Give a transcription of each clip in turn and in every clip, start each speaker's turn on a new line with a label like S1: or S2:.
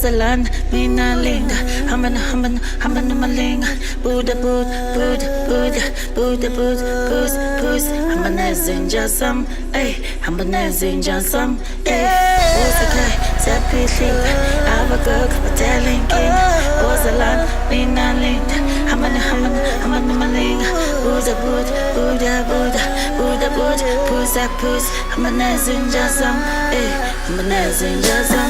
S1: Ozalan, mina linga, hamana malinga, Buddha, goose, hamana zinja sam, hamana zinja sam, Ozakai, Zapishita, Avagog, Battalion King, Ozalan, mina linga, hamana malinga, Buddha, puss, hamana zinja sam, hamana zinja sam,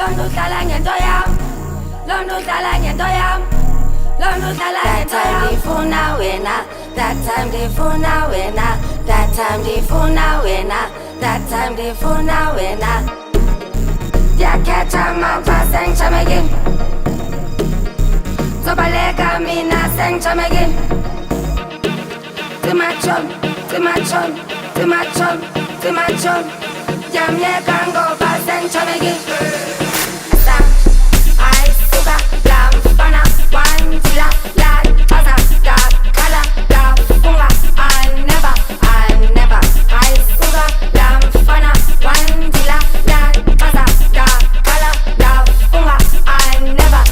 S1: That time the phone a winner. That time the phone a winner. That time the phone a winner. That time the phone a winner. Ya catch a man for sing chamegin. So balega me na sing chamegin. To my chum, to my chum, to my chum, to my chum. Jam ye can go for sing chamegin. I suga lam pana wantila la pasa da kala da funga I never I suga lam pana wantila la pasa da kala da funga I never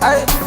S2: Aye.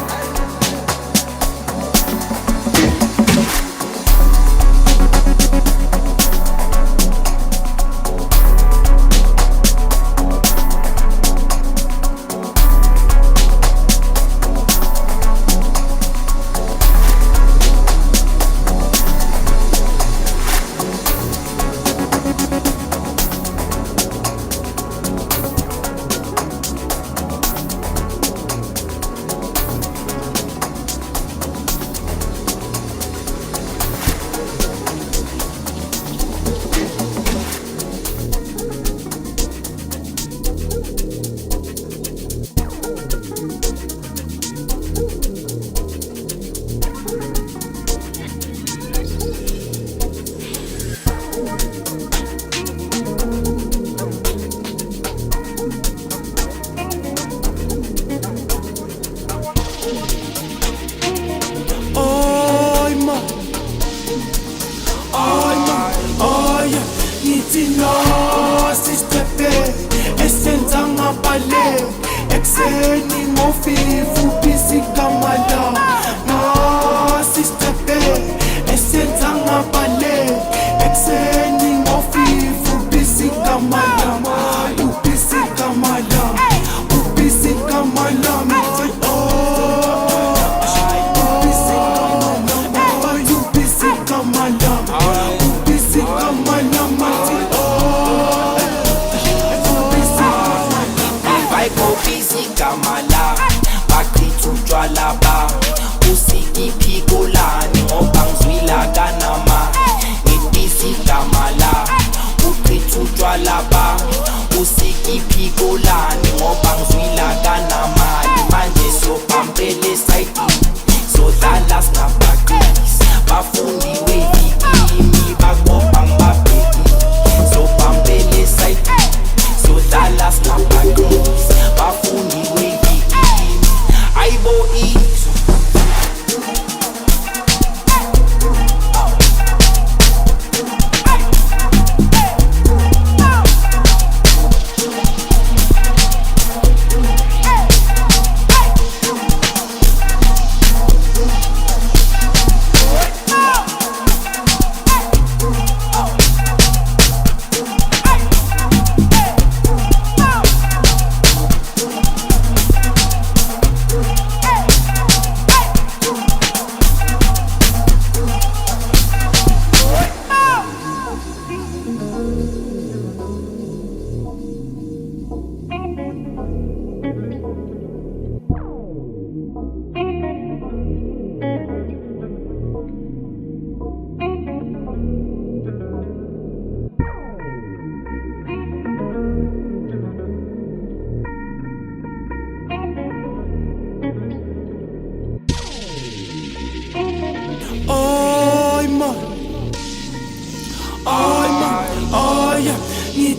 S3: Ekseni ngofifu pisikamala na sistepe esenza ngabale ekseni ngofifu pisikamala upisikamala mithi upisikamala mithi
S4: Kamala, bakritu utshwala ba usikiphigolani ngoba ngizwila kanama ngibisi kamala ukritu utshwala ba usikiphigolani ngoba ngizwila kanama manje sopampele side sodlala sinabhaqisi bafundi webikini bakopa ngibabheki sopampele side sodlala sinabhaqisi bafundi Aibo East.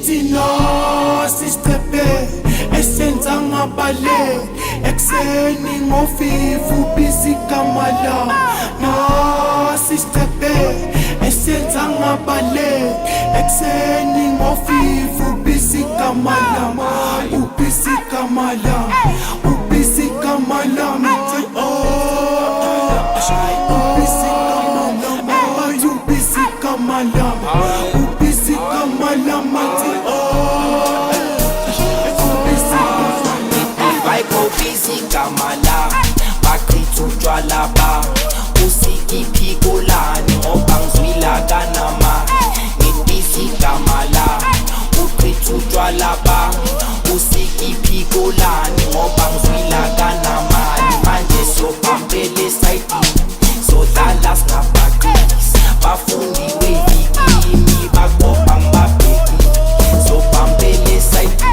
S3: Ngithi no sistepe esenza ngabale ekseni ngofifu pisikamala no sistepe esenza ngabale ekseni ngofifu pisikamala upisikamala mithi upisikamala mithi
S4: Kamala, bakritu utshwala ba usikiphigolani ngoba ngizwila kanama ngibisi kamala ukritu utshwala ba usikiphigolani ngoba ngizwila kanama manje sopampele side sodlala sinabhaqisi bafundi webikini bakopa ngibabheki sopampele side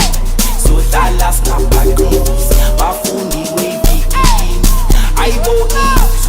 S4: sodlala sinabhaqisi bafundi webikini Aibo East.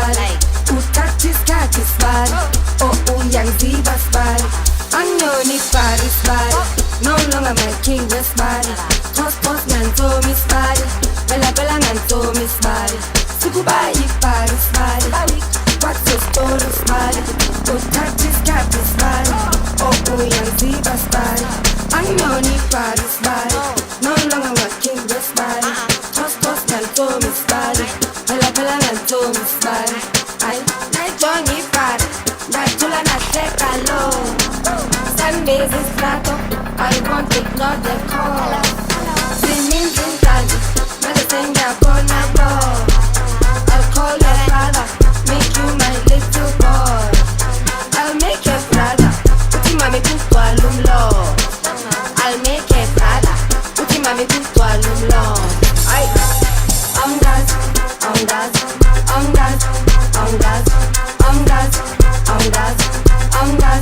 S1: sibali uthatha isikhathi sibali uyangiziba sibali angiyona ibhari sibali no longer my king wesibali toss ngantomi sibali phela ngantomi sibali sikuba ibhari sibali what's your story sibali uthatha isikhathi sibali uyangiziba sibali angiyona ibhari sibali no longer my king wesibali toss ngantomi sibali phela ngantomi sibali nayijonga ibhari ndathula nahleka lo Sundays is plato I won't ignore the call zininzi inhlanzi manje sengiyabona bo I'll call your father make you my little boy I'll make your brother uthi mami kugcwala umlomo I'll make your brother uthi mami kugcwala umlomo ay ongazi ongazi ongazi ongazi ongazi ongazi ongazi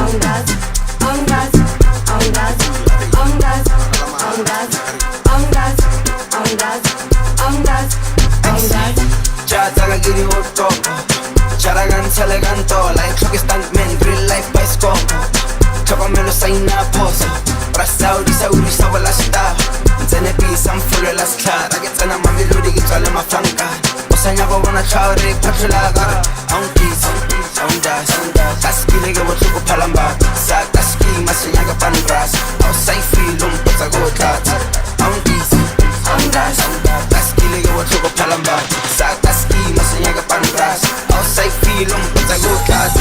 S1: ongazi ongazi ongazi ongazi ongazi ongazi ongazi ongazi ongazi
S4: Jataka giri hotoko Charagan seleganto Like truck stuntman Real life bioscope Chapa melo saina poso Rasaudi saudi sawala sta Nzene pisa mfulo la skla Ragetsana mamelodi gitwale maflanka Osanyabo wana chawre patulaga Aunties, aundas Kaskile ge wotluko palamba Sa kaski masenyaga pangrass Outside feel umpota go tat Aunties, aundas Kaskile ge wotluko palamba Sa kaski masenyaga pangrass Outside feel umpota go tat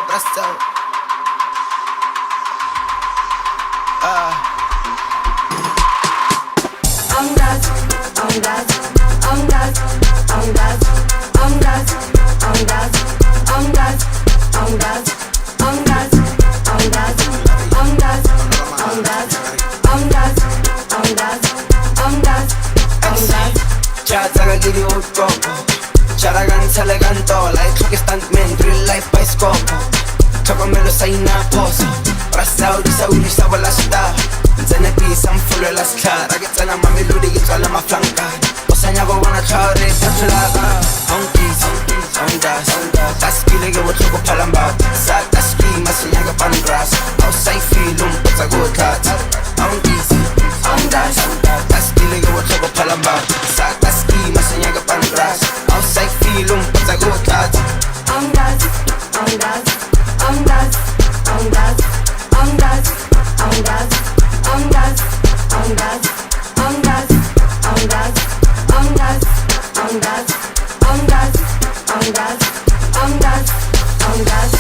S4: Presto
S1: Ongazi, ongazi, ongazi, ongazi, ongazi, ongazi, ongazi, ongazi, ongazi, ongazi, ongazi, ongazi, ongazi, ongazi, ongazi, ongazi.
S4: Jataka giri hotoko Charagan seleganto Like truck stuntman Real life bioscope Chapa melo saina poso Rasaudi saudi sawala sta Nzene pisa mfulo la skla Ragetsana mamelodi gitwale maflanka Osanyabo wana chawre patulaga Aunties, aundas Kaskile ge wotluko palamba Sa kaski masenyaga pangrass Outside feel umpota go tat Aunties, aundas Kaskile ge wotluko palamba Sa kaski masenyaga pangrass Outside feel umpota go tat
S1: Ongazi, ongazi, ongazi, ongazi, ongazi, ongazi, ongazi, ongazi, ongazi, ongazi, ongazi, ongazi, ongazi, ongazi, ongazi, ongazi.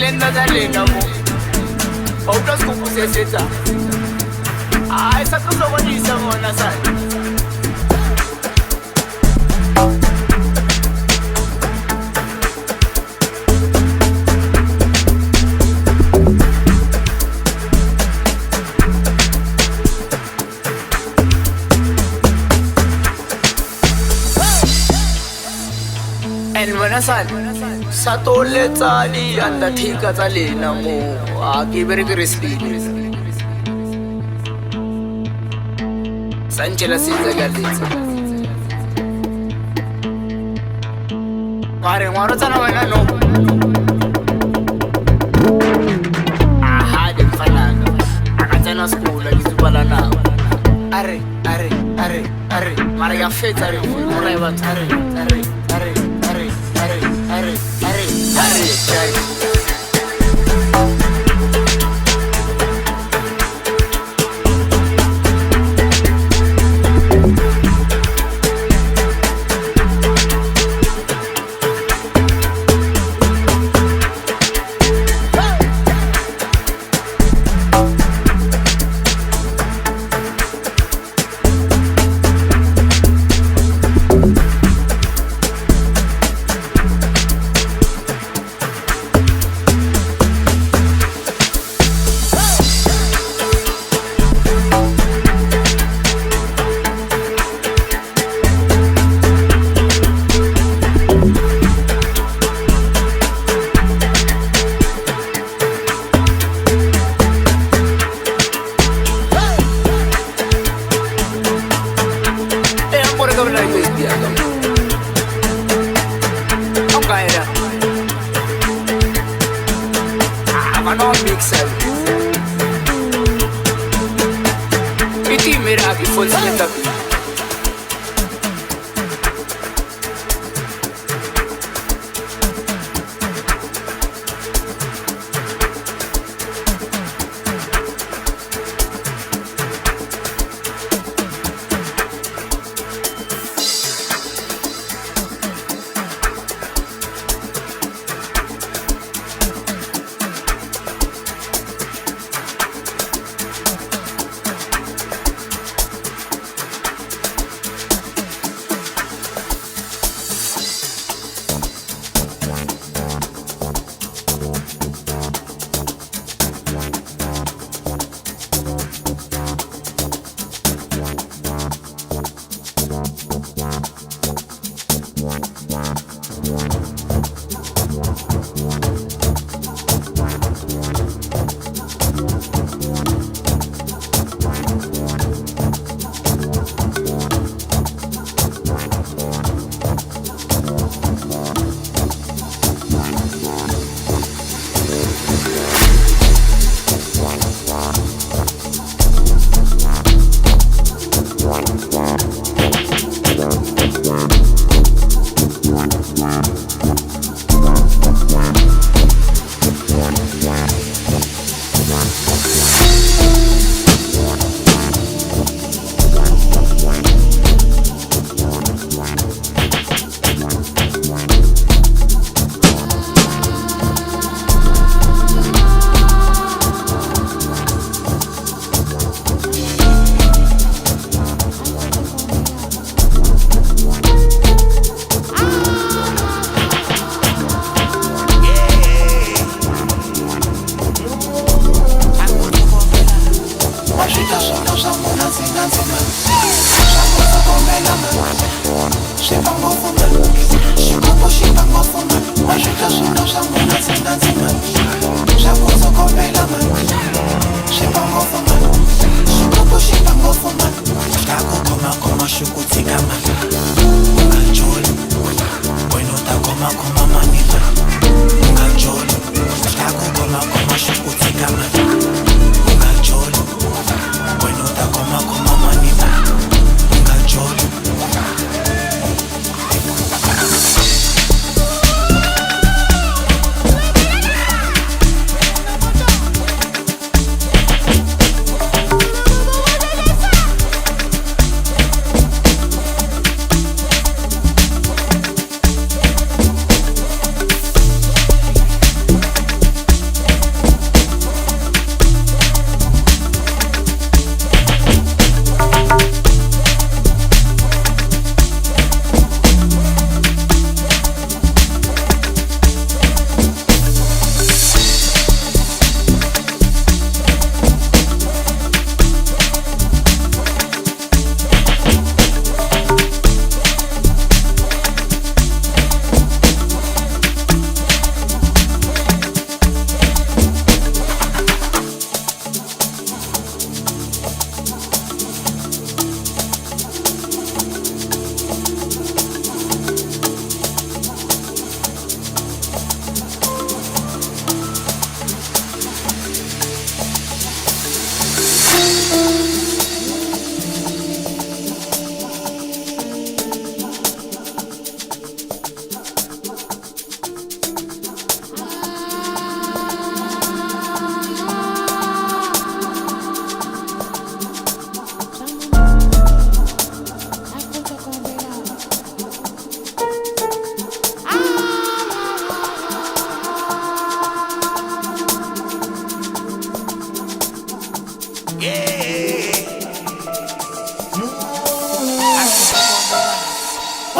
S2: lenda da lena mo auto skupu seseta ai sa to so ni sa mo na sa and when I said Satole Tali and the Tika Talina mo Aki very crispy Sanchela Sinza Galiza Mare Marotana when I know I had him Falano Akatana school like it's Balana Are Maria Fetari Moreva Are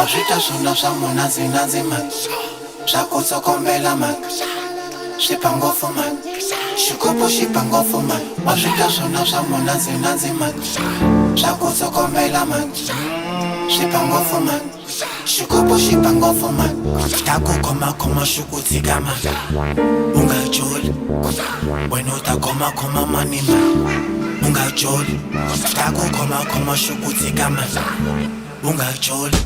S3: Washita shona swa mona zinazi man Shakutsokombela man Shipa ngofu man Shikupu shipa ngofu man Washita shona swa mona zinazi man Shakutsokombela man Shipa ngofu man Shikupu shipa ngofu man Taku koma shukutika man Ungajoli Wena utakoma mani man Ungajoli Taku koma shukutika man Ungajoli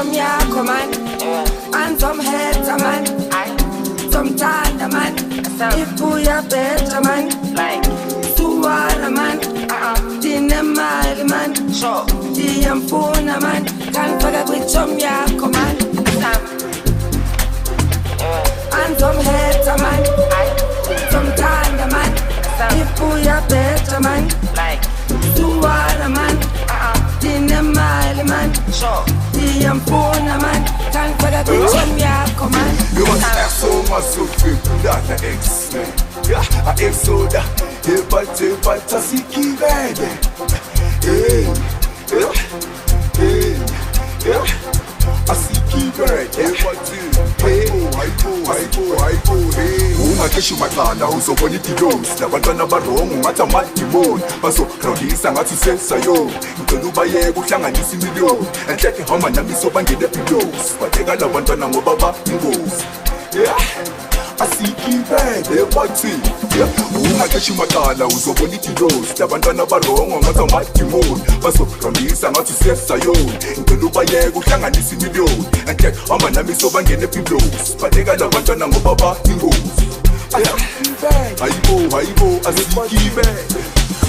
S1: yakho man, andizomhetha man, zomthanda man, ibuya better man, suwara man, ndinemali man, ndiyamfuna man, kandifaka kwiitshomi yakho man, andizomhetha man, zomthanda man, ibuya better man, suwara man, ndinemali man, ndiyamfuna man, kandifaka kwiitshomi yakho man.
S5: You must have so much so free, that the X-Men. Yeah, I X-Soda, but I see key baby. Hey, I see key baby. Hey, ungakeshi mathanda uzobona idilos nabantwana barongo ngathi amadimoni bazokrowdisa ngathi usensayo ngicela ubayeke uhlanganisa imiliyoni enhleke hamba nami sobangene epilos badeka labantwana ngoba bayingozi. Asikibele bathi ungakeshi mathanda uzobona idilos nabantwana barongo ngathi amadimoni bazokrowdisa ngathi usensayo ngicela ubayeke uhlanganisa imiliyoni enhleke hamba nami sobangene epilos badeka labantwana ngoba bayingozi. Hayibo, asikibe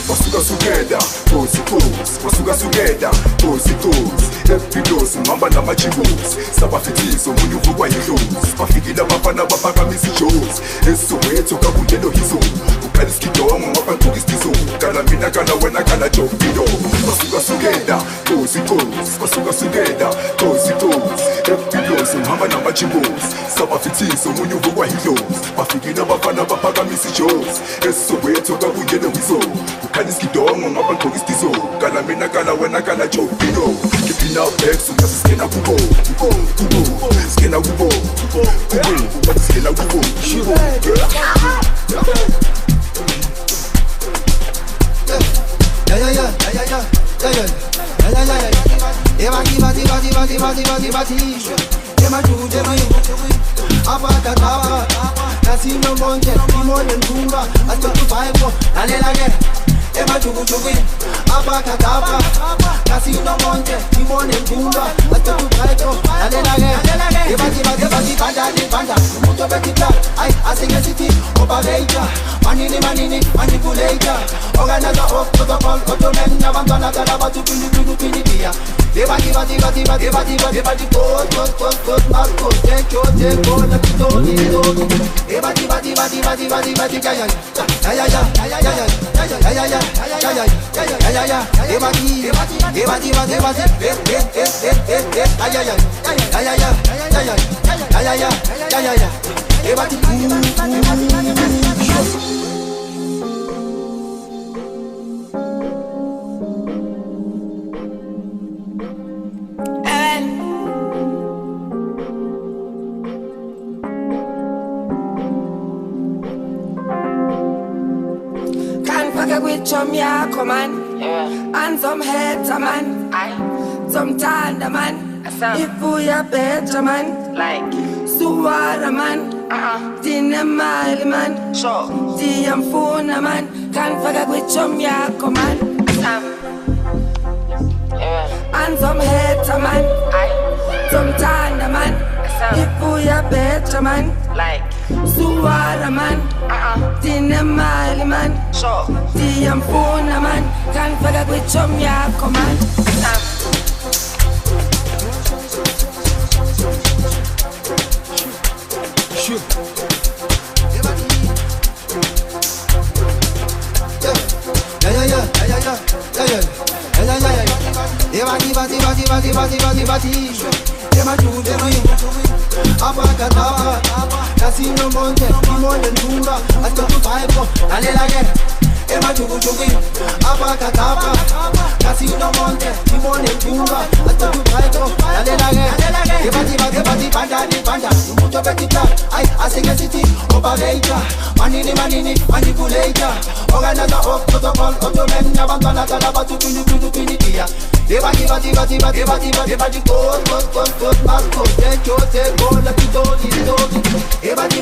S5: wasuka sukeda, kosi, wasuka sukeda, kosi, epilos, ngihamba namajibos sabafithiso, munye uvukwa yidlozi bafikile abafana baphakamisa ijozi esizowethu kakuyelo hizo ukhala iskidongo ngaphantuka istizo kala mina kala wena kala jobido wasuka sukeda, kosi, wasuka sukeda, kosi, epilos, ngihamba namajibos sabafithiso, munye uvukwa yidlozi bafikile abafana baphakamisa ijozi esizowethu kakuyelo hizo ukhala iskidongo ngaphantuka istizo kala mina kala wena kala jobido. Keeping up X, and just skin up Google, skin up Google, but skin up Google.
S4: Abakadabra, Casino Monte, Timon and Pumba, I took to Paito, and then again, Ebati Banda, Muto Betita, I sing a city, Operator, Manini, Manipulator, Organizer of Protocol, Ottoman, Navantana, Talaba to Pinidia, Ebati, Marco, take your
S1: Kwiitshomi yakho man, andizomhetha man, zomthanda man, ibuya better man, suwara man, ndinemali man, ndiyamfuna man, kandifaka kwiitshomi yakho man, andizomhetha man, zomthanda man, ibuya better man, suwara man, ndinemali man, ndiyamfuna man, kandifaka kwiitshomi yakho man.
S4: Abakadabra, Casino Monte, Timon and Pumba, I took to Paito, and then again, Abakadabra, Casino Monte, Timon and Pumba, I took to Paito, and then again, Ebati Banda, Muto Betita, I sing a city, Operator, Manini, Manipulator, Organizer of Protocol, Ottoman, Navantana, Talaba to Pinidia. Everybody go, back go. Then you take all the people, everybody,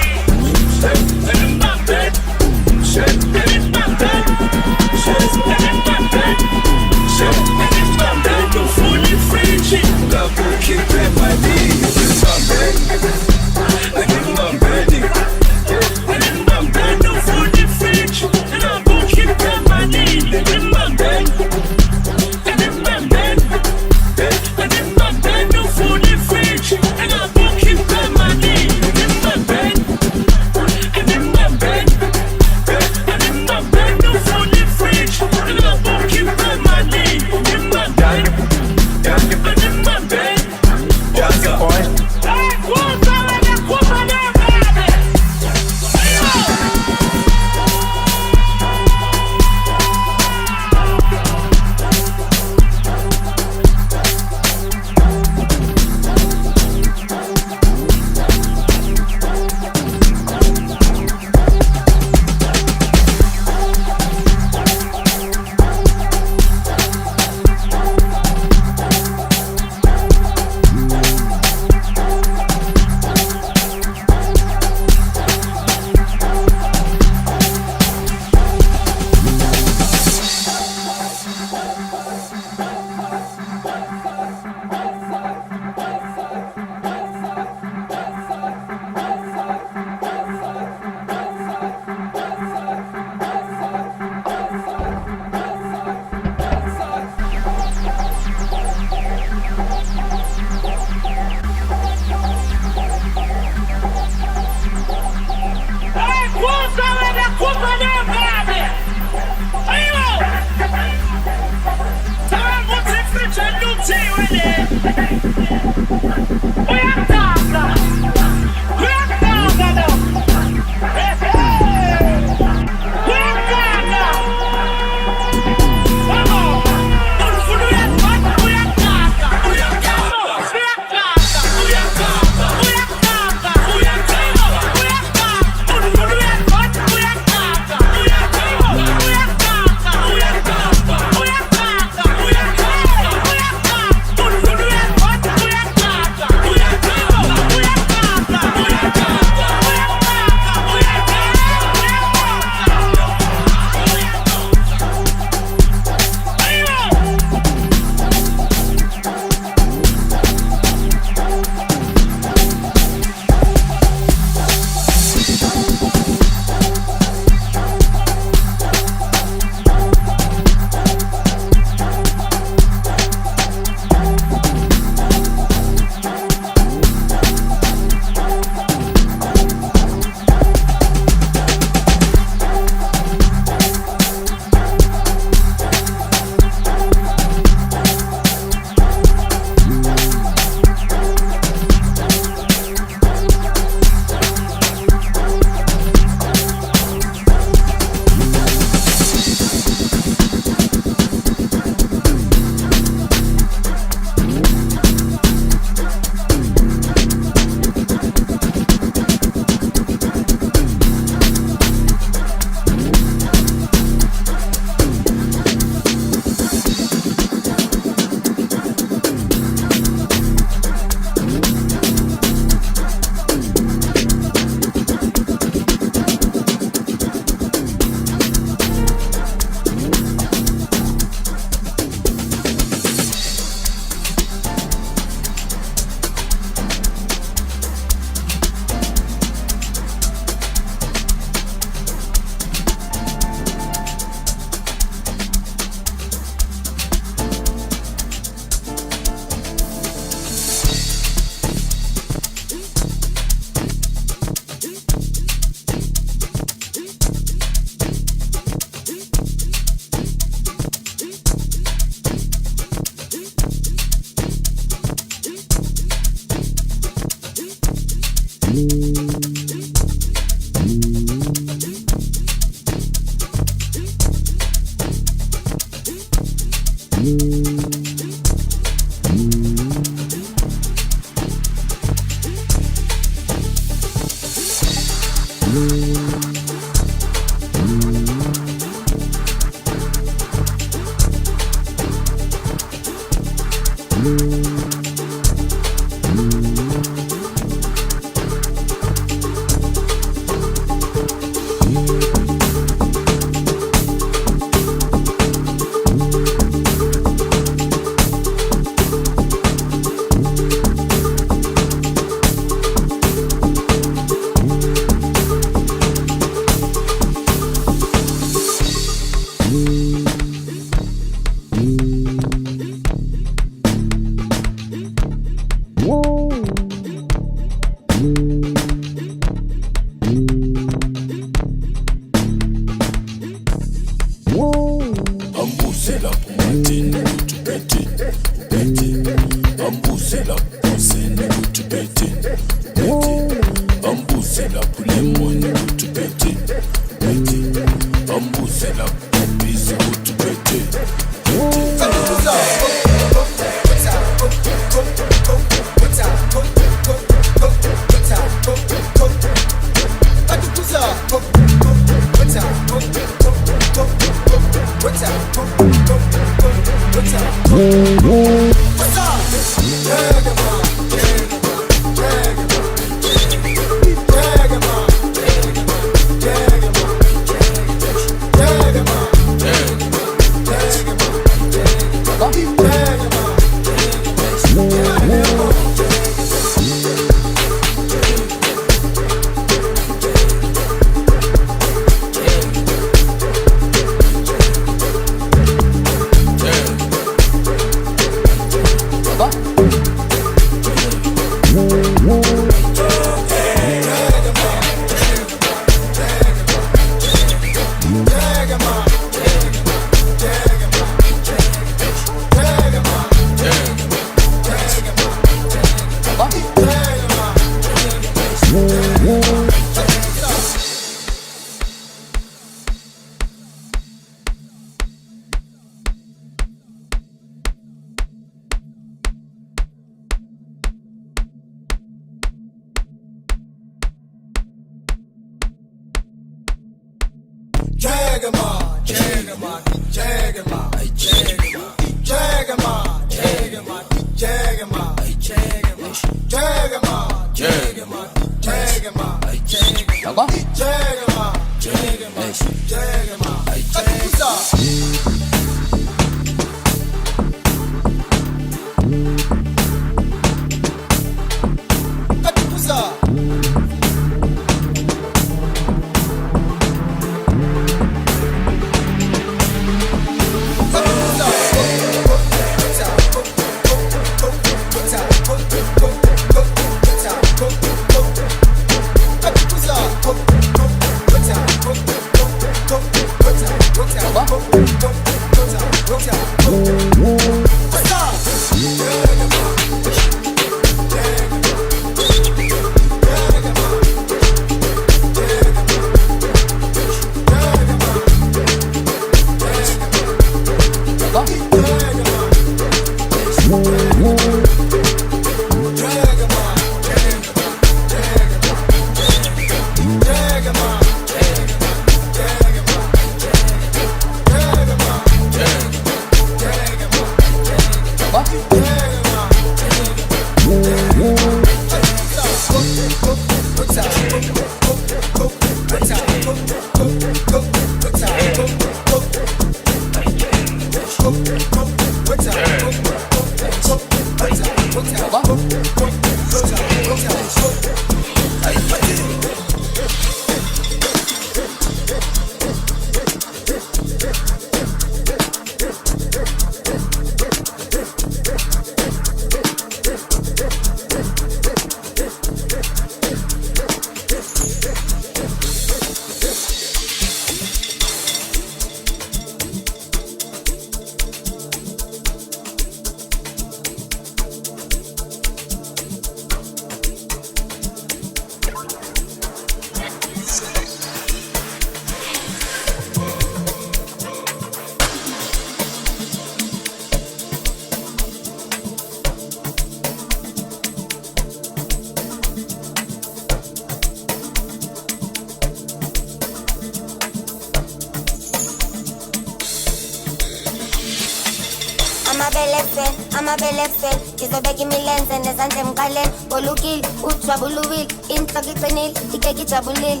S1: amabelefel ngizobeka imilenze nezandla emqaleni bolukile ujabuluwile inhloko iqinile ikeke ijabulile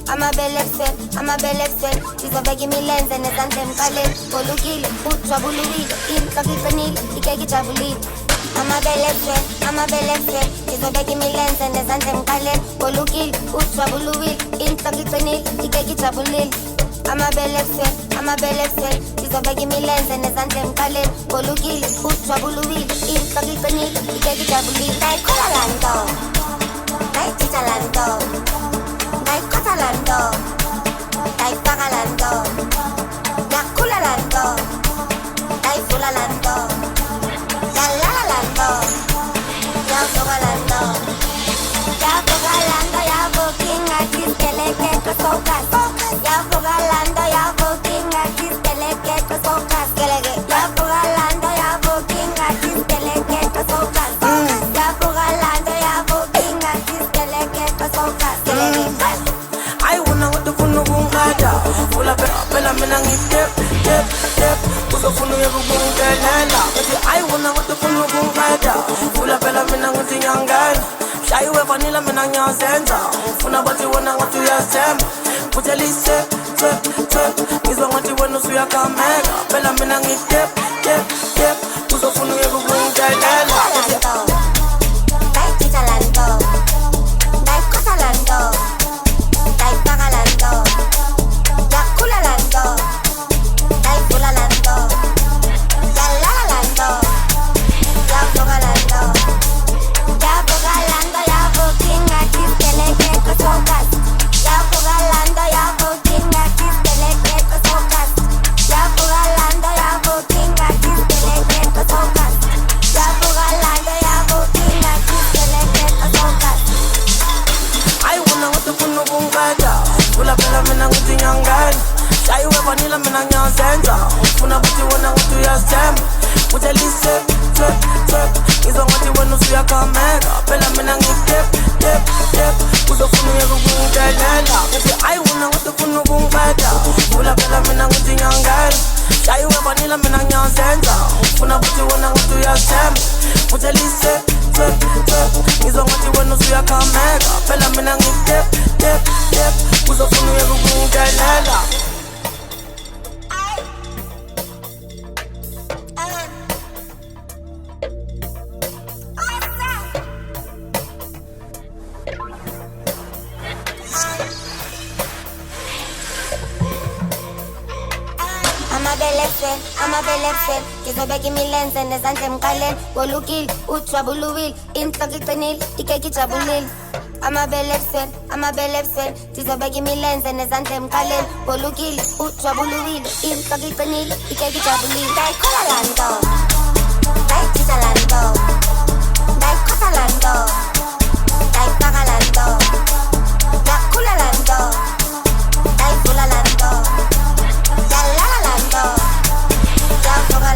S1: amabelefel ngizobeka imilenze nezandla emqaleni bolukile ujabuluwile inhloko iqinile ikeke ijabulile amabelefel ngizobeka imilenze nezandla emqaleni bolukile ujabuluwile inhloko iqinile ikeke ijabulile amabelefel ngizobeka imilenze nezandla emqaleni bolukile ujabuluwile inhloko iqinile ikeke ijabulile ngayikhola la nto ngayitshitsha la nto ngayikhatha la nto ngayifaka la nto ngakhula la nto ngayivula la nto ngalala la nto yavuka la nto yavukinga kiskeleketwe focus yavuka la nto yavukinga kiskeleketwe focus yavuka la nto yavukinga kiskeleketwe focus yavuka la nto yavukinga kiskeleketwe focus
S4: I wanna what the funu kungada Fula pela mina ngitep Uzofunu yekungelela I wanna what the funu kungada Fula pela mina ngutinyangana Shaiwe vanilla mina nyazenza Funa bati wana watu ya semba Kutelise Ngizwa ngati wenu suya kamega Pela mina ngitep Uzofunu yekungelela
S1: ngayitshitsha la nto ngayikhatha la nto ngayifaka la nto ngakhula la nto ngayivula la nto ngalala la nto yavuka la nto yavukinga kiskeleketwe focus yavuka la nto yavukinga kiskeleketwe focus yavuka la nto yavukinga kiskeleketwe focus yavuka la nto yavukinga kiskeleketwe focus
S4: I wanna what the funu kungada Fula pela mina ngutinyangana Shaiwe vanilla mina nyazenza Funa bati wana watu ya semba Kutelise Ngizwa ngati wenu suya kamega Pela mina ngitep Uzofunu yekungelela I wanna what the funu kungada Fula pela mina ngutinyangana Shaiwe vanilla mina nyazenza Funa bati wana watu ya semba Kutelise Ngizwa ngati wenu suya kamega Pela mina ngitep Uzofunu yekungelela
S1: amabelefel ngizobeka imilenze nezandla emqaleni bolukile ujabuluwile inhloko iqinile ikeke ijabulile amabelefel ngizobeka imilenze nezandla emqaleni bolukile ujabuluwile inhloko iqinile ikeke ijabulile ngayikhola la nto ngayitshitsha la nto ngayikhatha la nto ngayifaka la nto ngakhula la nto ngayivula la nto ngalala la nto yavuka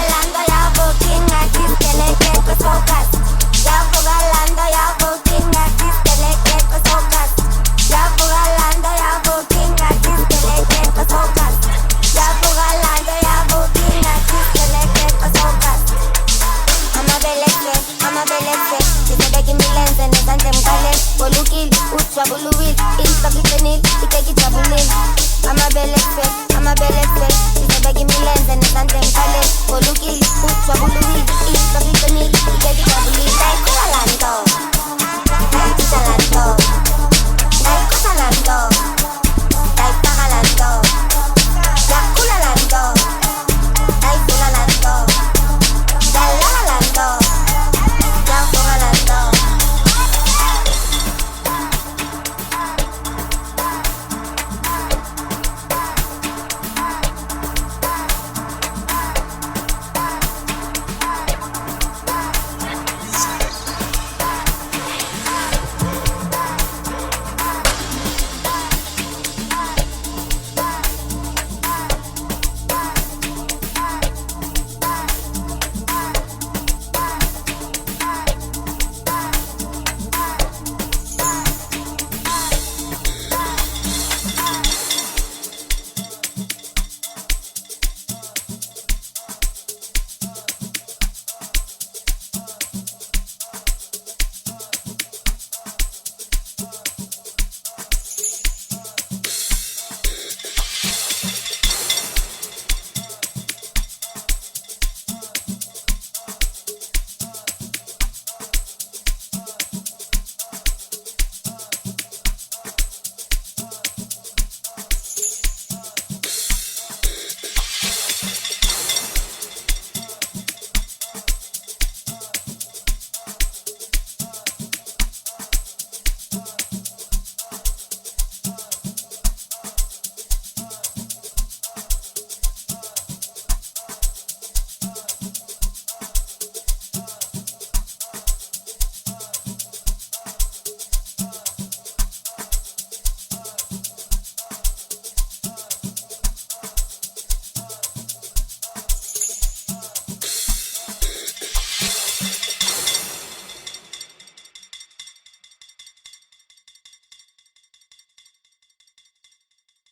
S1: la nto yavukinga kiskeleketwe focus yavuka la nto yavukinga kiskeleketwe focus yavuka la nto yavukinga kiskeleketwe focus yavuka la nto yavukinga kiskeleketwe focus amabelefel ngizobeka imilenze nezandla emqaleni bolukile ujabuluwile inhloko iqinile ikeke ijabulile amabelefel ngizobeka imilenze nezandla emqaleni bolukile ujabuluwile